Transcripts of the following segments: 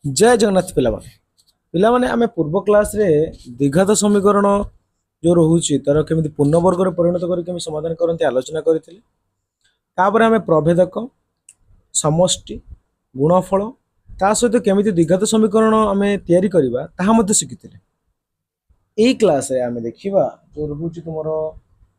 जय जगन्नाथ पिला माने आमे पूर्व क्लास रे द्विघात समीकरण जो रोचे तार केमी पूर्णवर्ग परिणत करके समाधान करते आलोचना करते तापर आमे प्रभेदक समष्टि गुणफल ता सहित केमी द्विघात समीकरण आमे तैयारी करबा ताहा मध्ये शिखिथिले एई क्लास रे आमे देखिबा जो रोचे तुमरो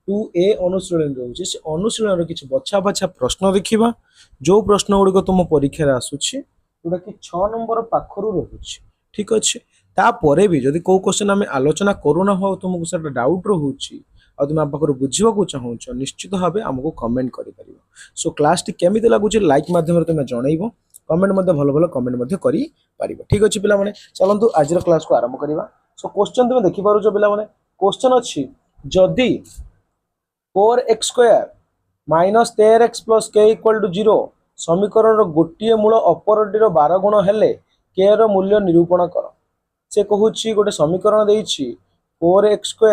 2A अनुशीलन रोचे से अनुशीलन किछि बछा बछा प्रश्न देखिबा जो प्रश्न गुड़िक तुम परीक्षा रे आसुछि जोटा कि 6 नंबर पाखरु रहुछि ठीक अछि तापर भी जदि को क्वेश्चन आमे आलोचना करूना हो तुमको सेटा डाउट रहुछि आ तुम आप पाखरु बुझिबा को चाहूछ निश्चित भाबे हमको कमेंट करि परिबो सो क्लास टी केमिति लागुछि लाइक माध्यम तुम जनइबो कमेंट मध्ये भलो भलो कमेंट मध्ये करि परिबो ठीक अछि पिला माने चलंतु आज क्लास को आरंभ करिबा सो क्वेश्चन तुम देखि पारुछो पिला माने क्वेश्चन अछि जदि 4x² minus 13x plus k equal to 0 समीकरण गोटे मूल अपरटीर 12 गुण हेले k रो मूल्य निरूपण कर से कहूची गोटे समीकरण देइछि 4x²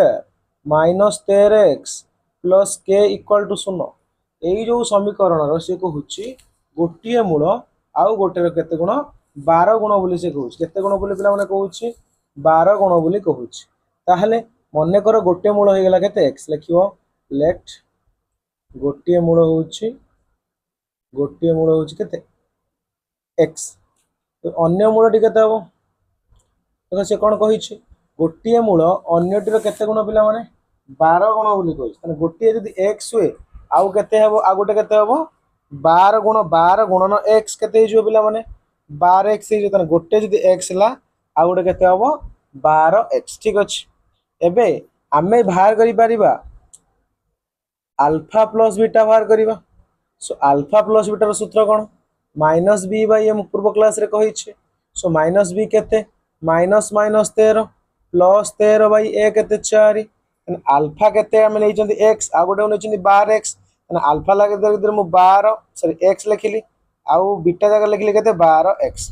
minus 13x plus k equal to 0 एई जो समीकरण रो से कहूची गोटे मूल आउ गोटे रो केते गुण 12 गुण बोली से कहूची केते गुण बोली पिला माने कहूची 12 गुण बोली कहूची ताहले मने कर गोटे मूल हे गेला केते x लिखियो लेट गोटे मूल होची केते x तो अन्य मूलटी केते हबो देखो से कोन कहिछि गोटे मूल अन्यटीर केते गुण पिला माने 12 गुण बोली कहि तने गोटे जदी x हुए आउ केते हबो आ गोटे केते हबो 12 गुणन x केते हिजो पिला माने 12x हिजो तने गोटे जदी x हला आ गोटे केते हबो 12x ठीक अछि एबे आमे बाहर करि परिबा अल्फा प्लस बीटा बाहर करिबा सो अल्फा प्लस बीटा रो सूत्र कोन माइनस बी बाय एम पूर्व क्लास रे कहिछि सो माइनस बी केते माइनस माइनस 13 प्लस 13 बाय ए केते 4 एन अल्फा केते हम नै जंदी x आ गोटे नै जंदी 12x एन अल्फा लागे दर मु 12 सॉरी x लिखिली आउ बीटा जगह लिखिली केते 12x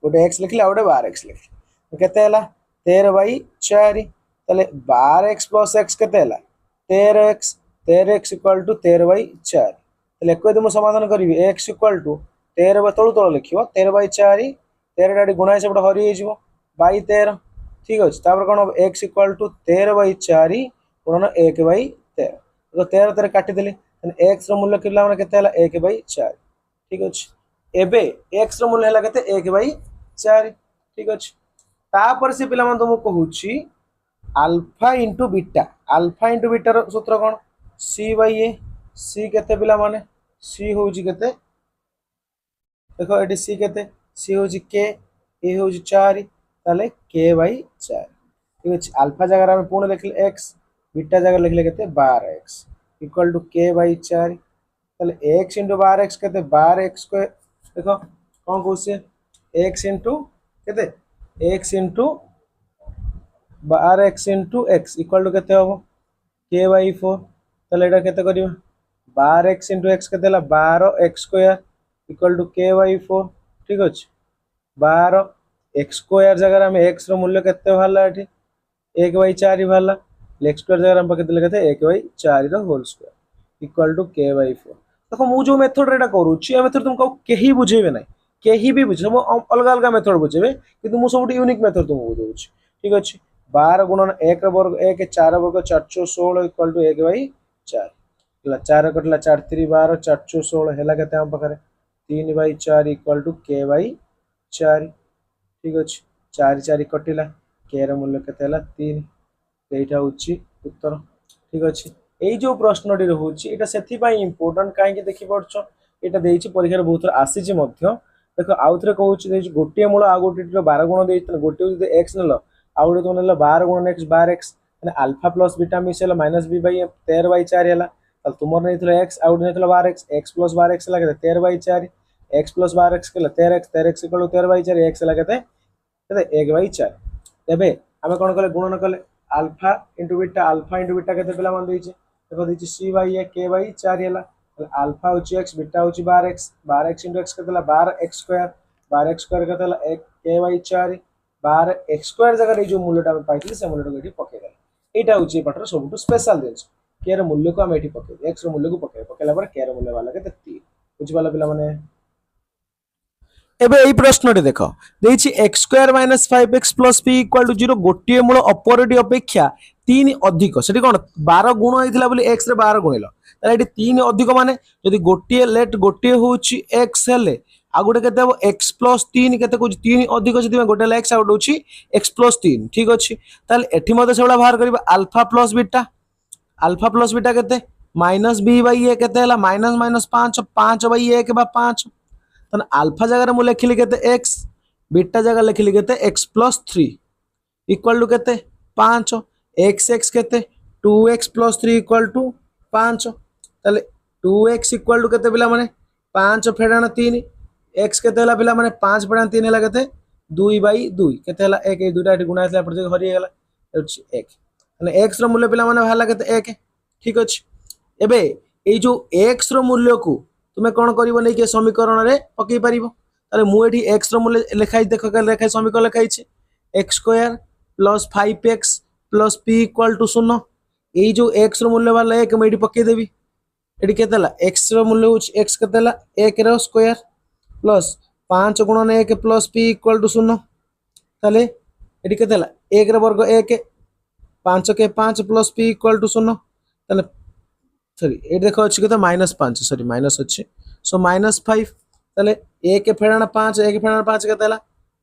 गोटे x लिखिली आ गोटे 12x लिखिली केते हला 13 बाय 4 तले 12x प्लस x केते हला 13x इक्वल टू 13/4 तले एको यदि समाधान करी x इक्वल टू 13 तळु तळ लिखियो 13/4 13 डाडी गुणा सेपट हरि हे जिवो बाय 13 ठीक अछि तापर कोन x इक्वल टू 13/4 गुणन 1/13 तो 13 13 काटि देली x रो मूल्य किला माने केते हला 1/4 ठीक अछि एबे x रो मूल्य हला केते 1/4 ठीक अछि तापर से पिला मन तुम कहूची अल्फा इंटू बीटा रो सूत्र कोन c बाय a c केते पिला माने c होउची केते देखो एटी c केते c होउची k a होउची 4 ताले k बाय 4 ठीक अछि अल्फा जगह हम पूर्ण लिखले x बीटा जगह लिखले केते 12x equal to k by 4 ताले x इंटू 12x केते 12x को देखो कोन कहउसे x इंटू केते x into 12x into x equal to केते होबो k बाय 4 तले एटा केते करियो 12x इंटू x केते हला 12x square equal to k by 4 ठीक अछि 12x स्क्वायर जगह हम x रो मूल्य केते भाला एठी 1/4 भाला x स्क्वायर जगह हम केते लिखते 1/4 rho whole square equal to k by 4 देखो मु जो मेथड रेटा करूची ए मेथड तुमको केही बुझेबे नै केही भी बुझे अलग अलग मेथड बुझेबे किंतु मु सब यूनिक मेथड तुमको बुझौची ठीक अछि 12 गुणन 1 वर्ग 1 4 वर्ग 416 इक्वल टू 1/4 हला 4 कटला 4 3 12 416 हला केते हम पकरे 3/4 इक्वल टू k बाय 4 ठीक अछि 4 4 कटिला k रो मूल्य केते हला 3 एटा होची उत्तर ठीक अछि एई जो प्रश्नटी रहउची एटा सेथि पई इंपोर्टेंट काहे कि देखि पड़छो एटा देइची परीक्षा रे बहुत आसी छि मध्य देखो आउथरे कहउची देइची गोटे मूल आ गोटे 12 गुण देइतले गोटे जदि x नलो आउडे तो नेला 12 गुण x 12x माने अल्फा प्लस बीटा मिसेला माइनस b बाय 13/4 हला त तुमर नेथले x आउडे नेथले 12x x प्लस 12x हला केते 13/4 x प्लस 12x केला 13x इक्वल टू 13/4 x हला केते 1/4 तबे हमें कोन कले गुणन कले अल्फा इंटू बीटा केते पिला मान देइचे देखो देइचे c by a k by 4 हला अल्फा होची x बीटा होची 12x इंटू x केते हला 12x स्क्वायर 12x स्क्वायर केते हला 1 k बाय 4 12x स्क्वायर जगह जो मूल्यटा हम पाइथिले से मूल्यटा एठी पके देला एटा होची पाटर सबटु स्पेशल देछ k रो मूल्य को हम एठी पके x रो मूल्य को पकेला पर k रो मूल्य वाला के 3 बुझ वाला पिला माने एबे एई प्रश्नटे देख देछि x square minus 5x plus P equal to 0 गोटे मूल अपरटी अपेक्षा 3 अधिक सेठी कोन 12 गुण होइथिला बोली x रे 12 गुणिल ताले एठी 3 अधिक माने जदि गोटे लेट गोटे होउछि x हेले आ गोटे केते हो x प्लस 3 केते को 3 अधिक जदि गोटे ले x आ गोटे होछि x प्लस 3 ठीक अछि ताले एठी मते सेबला बाहर करबा अल्फा प्लस बीटा केते माइनस b बाई a केते हला माइनस माइनस 5 5 बाई 1 बा 5 तन अल्फा जगह मु लिखिली केते x बीटा जगह लिखिली केते x प्लस 3 इक्वल टू केते 5 x x केते 2x प्लस 3 इक्वल टू 5 ताले 2x इक्वल टू केते पिला माने 5 फेडाण 3 x केते हला पिला माने 5 फेडाण 3 हला केते 2 बाई 2 केते हला 1 ए दुटा गुणा हला पर जगह हरि गेला 1 माने x रो मूल्य पिला माने हला केते 1 ठीक अछि एबे ए जो x रो मूल्य को तुमे कोन करिवो नै के समीकरण रे पकई परिबो ताले मु एठी x रो मूल्य लेखाई देखो के लेखाई समीकरण लेखाई छे x square plus 5x plus p equal to 0 ए जो x रो मूल्य वाला 1 मैं एठी पकई देबी एठी केतेला x रो मूल्य होच x केतेला 1 रो स्क्वायर प्लस 5 गुणन 1 प्लस p इक्वल टू 0 ताले एठी केतेला 1 रो वर्ग 1 5 के 5 प्लस p इक्वल टू 0 ताले सॉरी ये देखो अच्छी कथा -5 सॉरी माइनस अच्छे सो -5 ताले 1 फेडाण 5 1 फेडाण 5 केते हला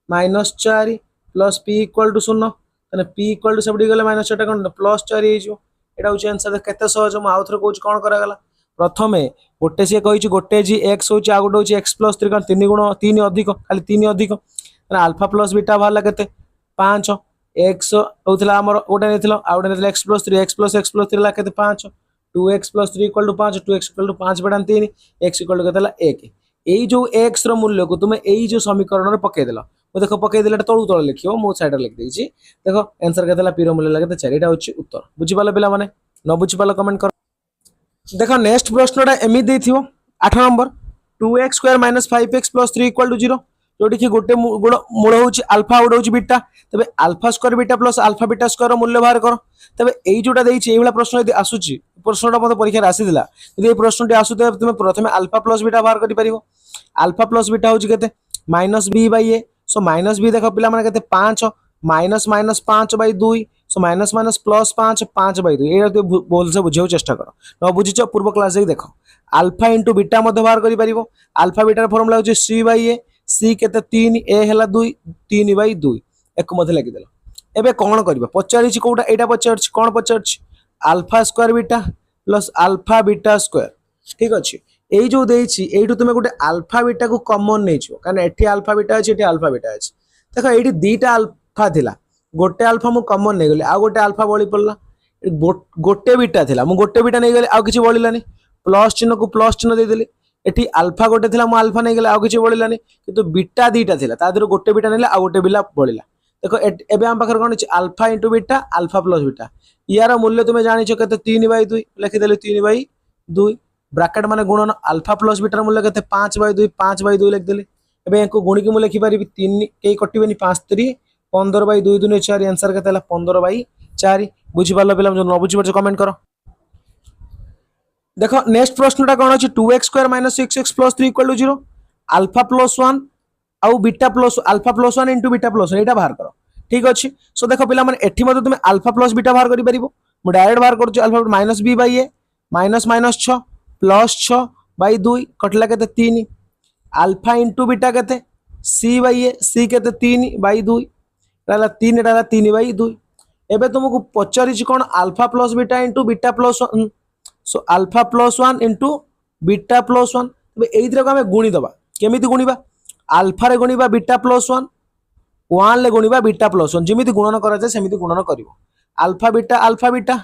-4 प्लस p इक्वल टू 0 ताले p इक्वल टू सबडी गले -4 टा कोन +4 हे जो एटा होची आंसर केते सहज म आउथर कोच कोन करा गला प्रथमे गोटे से कहिची गोटे जी x होची आ गोटे होची x + 3 कोन 3 गुण 3 अधिक खाली 3 अधिक ताले अल्फा प्लस बीटा भाला केते 5 x होतला हमर गोटे नेथिलो आ गोटे नेथिलो x + 3 x + 3 ला केते 5 2x + 3 = 5 2x = 5 बटा 3 x = केतला 1 एई जो x रो मूल्य को तुमे एई जो समीकरण रे पके देला ओ देखो पके देले तळु तळ लिखियो मो साइड रे लिख देछि देखो आंसर केतला p रो मूल्य लागते 4 एटा होछि उत्तर बुझि पाले पिला माने न बुझि पाले कमेंट कर देखो नेक्स्ट प्रश्नटा एमि देथियो 8 नंबर 2x स्क्वायर - 5x + 3 = 0 जोटी कि गोटे मूल होछि अल्फा गोटे होछि बीटा तबे alpha square beta plus alpha beta square मूल्य बाहर कर तबे एई जोटा देछि एइला प्रश्न यदि आसुछि प्रश्नटा मते परीक्षा रे आसीदिला यदि ए प्रश्नटी आसुते तुमे प्रथमे अल्फा प्लस बीटा बाहर करि परिबो अल्फा प्लस बीटा होछि केते -b/a सो -b देखो पिला माने केते 5 -5/2 सो माइनस प्लस 5/2 एटा तो बोल से बुझियो चेष्टा कर न बुझिछ पूर्व क्लास रे देखो अल्फा इनटू बीटा मते बाहर करि परिबो अल्फा बीटा फॉर्मूला होछि c/a c केते 3 a हला 2 3/2 एक मते लागि देला एबे कोन करबा पचारि छि कोटा एटा पचारि छि कोन पचारि छि alpha square beta plus alpha beta square ठीक अछि एई जो देई छि एइटु तुमे गोटे अल्फा बीटा को कॉमन नै छि कारण एठी अल्फा बीटा अछि एठी अल्फा बीटा अछि देखो एठी दुटा अल्फा थिला गोटे अल्फा मु कॉमन नै गेली आ गोटे अल्फा बळी पड़ला गोटे बीटा थिला मु गोटे बीटा नै गेली आ किछि बळिलानी प्लस चिन्ह को प्लस चिन्ह दे देली एठी अल्फा गोटे थिला मु अल्फा नै गेली आ किछि बळिलानी किंतु बीटा दुटा थिला ता दर गोटे बीटा नेला आ गोटे बिला बळिला देखो एबे हम पाखर कोन छि alpha into beta alpha plus beta यार मूल्य तुमे जानि छ केते 3/2 लिखि देले 3/2 ब्रैकेट माने गुणन अल्फा प्लस बीटा मूल्य केते 5/2 लिख देले एबे एको गुणी के मूल्य लिखि पारिबी 3 के कटिबेनी 5 3 15/2 2 4 आंसर केते हला 15/4 बुझि पालो पिला जो न बुझि परछ कमेंट करो देखो नेक्स्ट प्रश्नटा कोन अछि 2x square - 6x + 3 = 0 alpha plus 1 आउ beta plus alpha plus 1 into beta plus 1 एटा बाहर करो ठीक अछि सो देखो पिला माने एठी मते तुमे अल्फा प्लस बीटा बाहर करि परिबो मु डायरेक्ट बाहर करछु अल्फा -b/a -6 प्लस 6/2 कटला केते 3 अल्फा इनटू बीटा केते c/a c केते 3/2 रहला 3 रहला 3/2 एबे तुमको पचारि छि कोन alpha plus beta into beta plus 1 so alpha plus 1 into beta plus 1 तबे एइथरा को हमें गुणी दबा केमिति गुणीबा अल्फा रे गुणीबा बीटा प्लस 1 1 ले गुणीबा बीटा प्लस 1 जेमिति गुणन करा जाय सेमिति गुणन करिवो alpha beta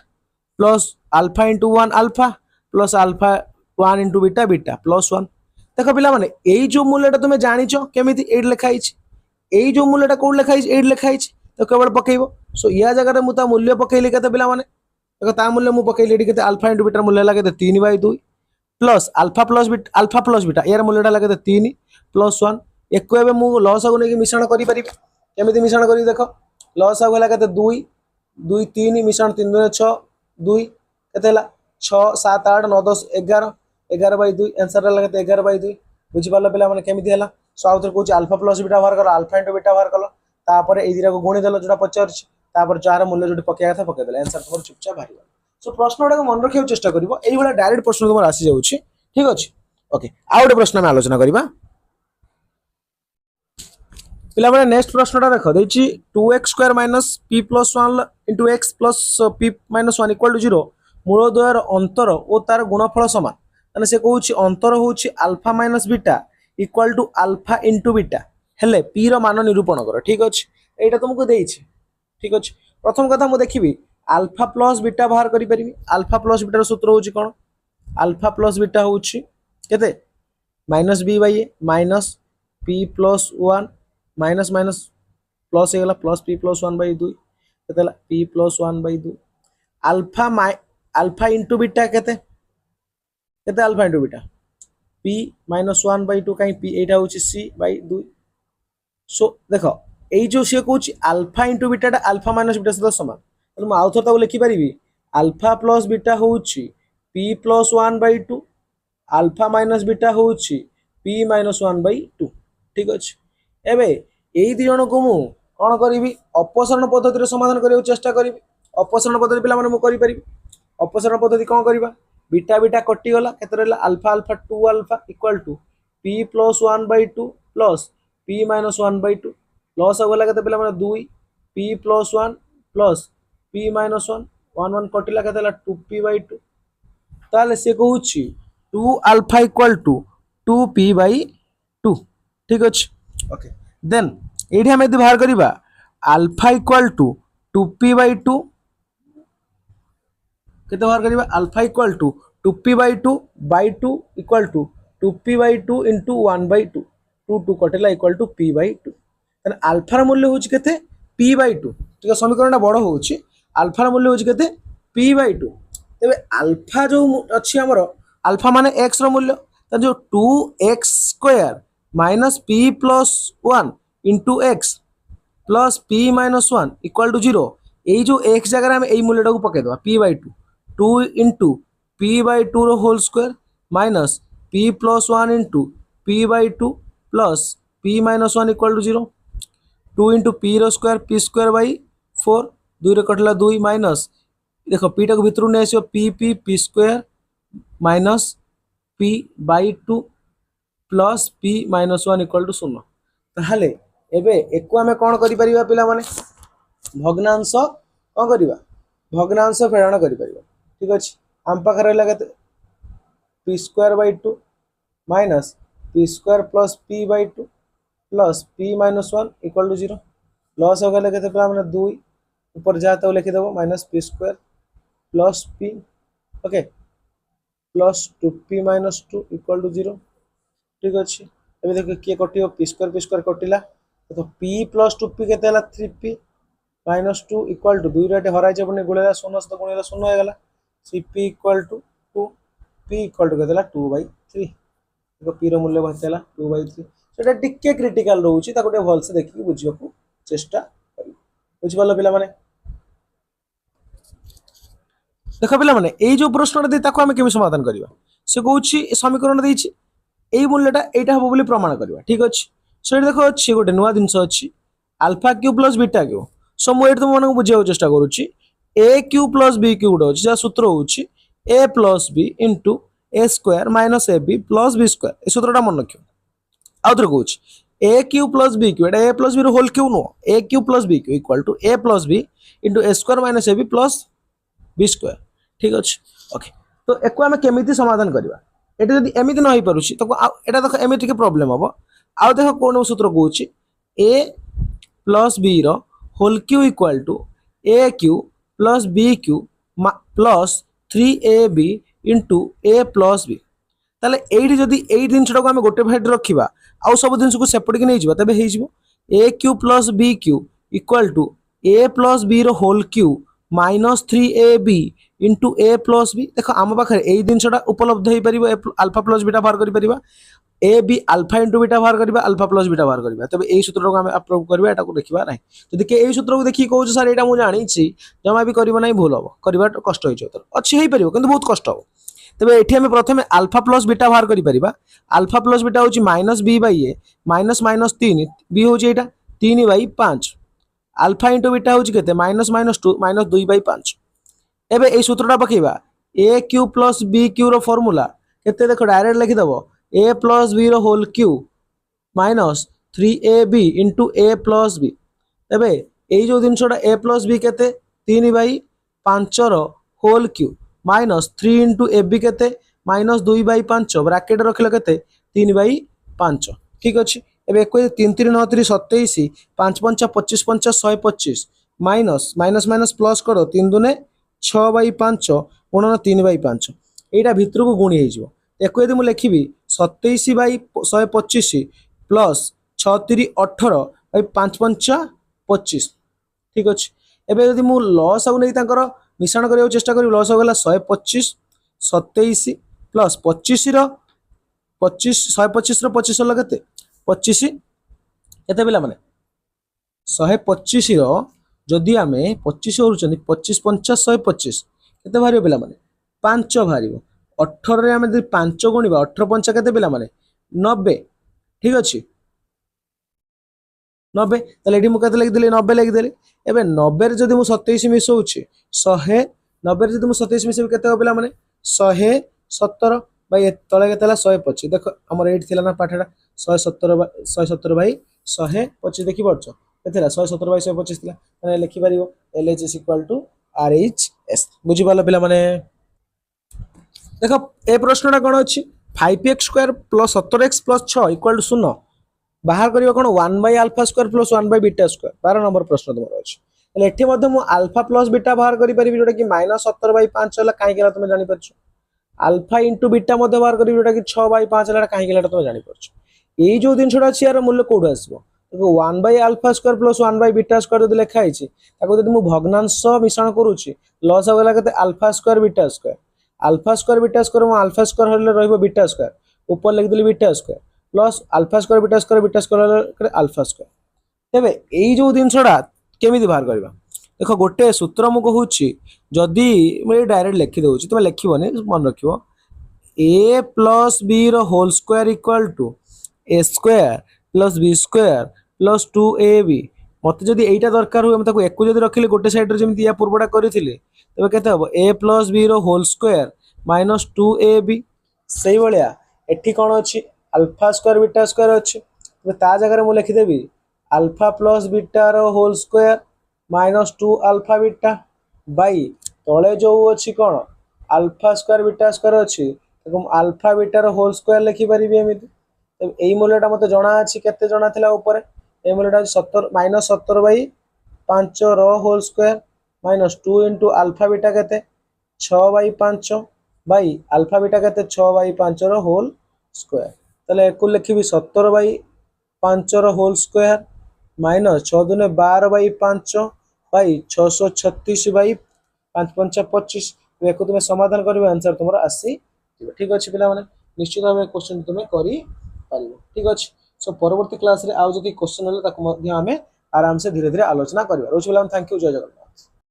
plus alpha into 1 alpha plus alpha 1 into beta beta plus 1 देखो पिला माने एई जो मूल्यटा तुमे जानि छ केमिति एड लिखा हिच एई जो मूल्यटा कोड लिखा हिच एड लिखा हिच तो केवल पकेइबो सो या जगह रे मु ता मूल्य पकेइले केते पिला माने देखो ता मूल्य मु पकेइले एडी केते अल्फा इनटू बीटा मूल्य लागे 3/2 प्लस अल्फा प्लस बीटा यार मूल्यटा लागे 3 प्लस 1 एको एबे मु लॉस आगु नेकी मिश्रण करि परिबी केमिति मिश्रण करी देखो लॉस आगु लागे 2 2 3 मिश्रण 3 2 6 2 केते हला 6 7 8 9 10 11 11/2 आंसर लागे 11/2 बुझि पालो पिला माने केमिति हला सो आउ कहूँ अल्फा प्लस बीटा बाहर कल अल्फा इंटू बीटा बाहर कल तापर ये दुटा को गुणीदेल जो पचार जार मूल्य जो पकड़ा था पकईदे आंसर तुम चुपचाप बाहर सो प्रश्न गुड़ा मन रखा चेष्टा कर डायरेक्ट प्रश्न तुम आसी जाऊँगी ठीक अच्छे ओके आउ गए प्रश्न आम आलोचना करवा पे नेक्स्ट प्रश्नटा देख देखिए 2x square minus p plus 1 into x plus p minus 1 equal to 0 मूल द्वयर अंतर और तार गुणफल समान मैंने से कहूँ अंतर हूँ alpha minus beta equal to alpha into beta हेले p मान निरूपण कर ठीक अच्छे यहाँ तुमको देइछि ठीक अच्छे प्रथम कथा मुझे देखी अल्फा प्लस बीटा बाहर करी अल्फा प्लस बीटार सूत्र हूँ कौन अल्फा प्लस बीटा हूँ केते minus B by A minus P plus 1 minus minus plus हो प्लस पी प्लस 1 बाई 2 के P plus 1 by 2 alpha alpha into beta केते alpha into beta P minus 1 by 2 कहीं P एटा होची सी by 2 सो देख यही जो सी कहूँ alpha into beta alpha minus beta सहित सामान तो मुझे आउ थे लिखिपारि अल्फा प्लस बीटा हूँ P plus 1 by 2 alpha minus beta हूँ पी माइनस 1 बाई 2 ठीक अच्छे एबे यही दी जन को मु कौन करी अपसरण पद्धति समाधान करने चेष्टा करी अपसरण पद्धति पे मुझे अपसरण पद्धति कौन करवा बीटा बीटा कटिगला के alpha alpha 2 alpha equal to P plus 1 by 2 plus P minus 1 by 2 लॉस होगा के पे 2 P plus 1 plus P minus 1 1 1 कटिला के 2 पी बाई 2 ताले से कहूँ 2 alpha equal to 2 P by 2 ठीक अच्छे ओके देन ये आम यदि बाहर करवा alpha equal to 2p by 2 के बाहर करवा alpha equal to 2p by 2 by 2 equal to 2p by 2 into 1 by 2 2 2 कटेला इक्वल टू p बाई 2 तेना अल्फार मूल्य हूँ के p बाई 2 ठीक समीकरण बड़ हो अल्फार मूल्य हूँ के p बाई 2 तेरे अल्फा जो अच्छी आमर अल्फा माने x मूल्य जो 2x square minus P plus 1 into x plus P minus 1 equal to 0 यही जो एक्स जगह आम यही मूल्य पकईदे P by 2 2 into P by 2 whole square minus P plus 1 into P by 2 plus P minus 1 equal to 0 2 into P square P square by 4 2 कटला 2 माइनस देख पीटा को भितर नहीं आस P P P square minus P by 2 plus P minus 1 equal to 0 ताहले एबे एको आमे कौन करि परिबा पिला माने भग्नांश कौन करिबा भग्नांश फेरण करि परिबा ठीक अछि आम पाखर रहला केते P square by 2 minus P square plus P by 2 plus P minus 1 equal to 0 लॉस हो गले केते पिला माने 2 ऊपर जाते हो लिखि देबो minus P square plus P okay plus 2p minus 2 equal to 0 ठीक अच्छे अभी देखिए किए कटियो पी स्क्वायर कटिला तो पी प्लस 2p के 3p minus 2 equal to 2 rate हराई जबने गुणेला 0 सहित गुणेला 0 हो गला cp equal to 2 p equal to के 2 बाई 3 देखो p रो मूल्य बचला 2 बाई 3 सेटा टिके क्रिटिकल रहउची ताको भल से देखि बुझियो को चेष्टा करी बुझ पालो पिला माने देख पिला माने ए जो प्रश्न दे ताको हम केमि समाधान करिवा से कहूची समीकरण देइची यही मूल्यटा यहाँ हम बोली प्रमाण करवा ठीक अच्छे सो ये देख अच्छी गोटे नुआ जिनस अच्छी alpha cube plus beta cube so मुझे तुम मन बुझा चेष्टा करुच्ची A cube plus B cube गोटे अच्छी जहाँ सूत्र हूँ A plus B into A square minus A B plus B square ये सूत्रटा मन रख आउ थे कहूँ A cube plus B cube A plus B whole cube नुह A cube plus B cube equal to A plus B into A square minus A B plus B square ठीक अच्छे ओके तो एको आम केमी समाधान करवा ये जब एमती न हो पार्टी तो यहाँ देख एमती प्रोब्लेम हम आउ देख कौन सूत्र कहूँ A plus B whole cube equal to A cube plus B cube plus 3ab into A plus B ताले एठी जदि एई जिनसटा को आम गोटे साइड रखा आउ सब जिन को सेपट की नहीं तेज A cube plus B cube equal to A plus B whole cube minus 3ab into A plus B देख आम पाखे यही जिनसा उपलब्ध हो पार अल्फा प्लस बीटा बाहर कर A B alpha into beta बाहर करवा अल्फा प्लस बीटा बाहर करवा तब यही सूत्र को आम अप्रूव करवा यहाँ को देखा ना जदि के यही सूत्र को देखिए कहूँ सर यहाँ मुझे जानी जमा भी करना भूल हम करवा कष्ट हो अच्छी हो पार कि बहुत कष्ट हो तेबे एठी हम प्रथम अल्फा प्लस बीटा बाहर करि परिबा अल्फा प्लस बीटा होची minus B by A minus minus 3 B होची एटा 3 बाई 5 अल्फा इंटू बीटा होची केते माइनस माइनस 2 माइनस 2 बाई 5 एबे ए सूत्रटा पकेबा A cube plus B cube रो फॉर्मूला केते देखो डायरेक्ट लिखि दबो ए प्लस बी रो whole cube minus 3ab into A plus B एबे एई जो जिनसटा ए प्लस बी केते 3 बाई 5 रो whole cube minus 3 into A B केते माइनस 2 बाई 5 ब्रैकेट रखले केते 3 बाई 5 ठीक अछि एबे 3 3 9 3 27 5 5 25 5 125 माइनस माइनस माइनस प्लस करो 3 दुने 6 बाई 5 गुणन 3 बाई 5 एटा भितर को गुणी हेजिवो एको यदि मु लिखिबी 27 बाई 125 प्लस 6 3 18 बाई 5 5 25 ठीक अछि एबे यदि मु लॉस आउ नै तांकर मिश्रण करियो चेष्टा करी लॉस हो गला 125 27 प्लस 25 रो 25 125 रो 25 लगते 25 केते पिला माने 125 रो जदि आमे 25 होरुचनी 25 50 125 केते भारियो पिला माने 5 भारियो 18 रे आमे 5 गुणिबा 18 5 केते पिला माने 90 ठीक अछि 90 ताले एडी मु केते लिख देली 90 लिख देली एबे 90 रे जदि मु 27 मिसौछि 100 90 रे जदि मु 27 मिसौ केते हो पिला माने 117 बाई तळे केतेला 125 देखो हमर एट थिला ना पाठडा 117 बाई 125 देखि पड़छो केतेला 117 बाई 125 थिला माने लिखि परिबो LH = RHS बुझि पालो पिला माने देखो ए प्रश्नटा कोन अछि 5x² + 17x + 6 = 0 बाहर करियो कोन 1 by alpha square plus 1 by beta square 12 number प्रश्न तुमर अछि एले एठी मध्ये मु अल्फा प्लस बीटा बाहर करि परिबि जोटा कि -17 बाय 5 होला काहे केला तुम जानि परछ अल्फा इंटू बीटा मध्ये बाहर करिबि जोटा कि 6 बाय 5 होला काहे केला तुम जानि परछ एई जो दिन छोडा अछि यार मूल्य कोड आसबो देखो 1 by alpha square plus 1 by beta square जदि लेखा आइछि ताको जदि मु भग्नांश मिश्रण करूछि लॉस होगला केते अल्फा स्क्वायर बीटा स्क्वायर मु अल्फा स्क्वायर हले रहइबो बीटा स्क्वायर ऊपर लिख देली beta square plus alpha square beta square alpha square तेबे एई जो दिन छोडा केमिति बाहर करबा देखो गोटे सूत्र मु कहूछि जदि मैं डायरेक्ट लिखि दउछि तुम लिखिबोनी मन रखिबो a प्लस b रो whole square equal to a square plus b square plus 2ab मते जदि एइटा दरकार हुए हम ताको एकु जदि रखिले गोटे साइड रे जेमिति या पूर्वटा करिथिले तबे केते हबो a प्लस b रो होल स्क्वायर माइनस 2ab सेही बलिया एठी कोन अछि अल्फा स्क्वायर बीटा स्क्वायर अछि तबे ता जगह रे मु लिखि देबी अल्फा प्लस बीटा रो whole square minus 2 alpha beta by तळे जो अछि कोन अल्फा स्क्वायर बीटा स्क्वायर अछि तको अल्फा बीटा रो होल स्क्वायर लिखि परिबी एमिति तब एई मूल्यटा मते जणा अछि केते जणा थिला ऊपर ए मूल्यटा 17 -17 बाई 5 रो whole square minus 2 into alpha beta केते 6 बाई 5 बाई अल्फा बीटा केते 6 बाई 5 रो होल स्क्वायर तले एको लिखिबी 17 बाई 5 रो होल स्क्वायर माइनस 6 दुने 12 बाई 5 बाई 636 बाई 5 5 25 एको तुमे समाधान करबे आंसर तुमरो आसी ठीक अछि पिला माने निश्चित भाबे क्वेश्चन तुमे करी पारिबो ठीक अछि सो परवर्ती क्लास रे आउ जदी क्वेश्चन हले ताको मध्ये हमें आराम से धीरे धीरे आलोचना करबा रोज पिला थैंक यू जय जगन्नाथ।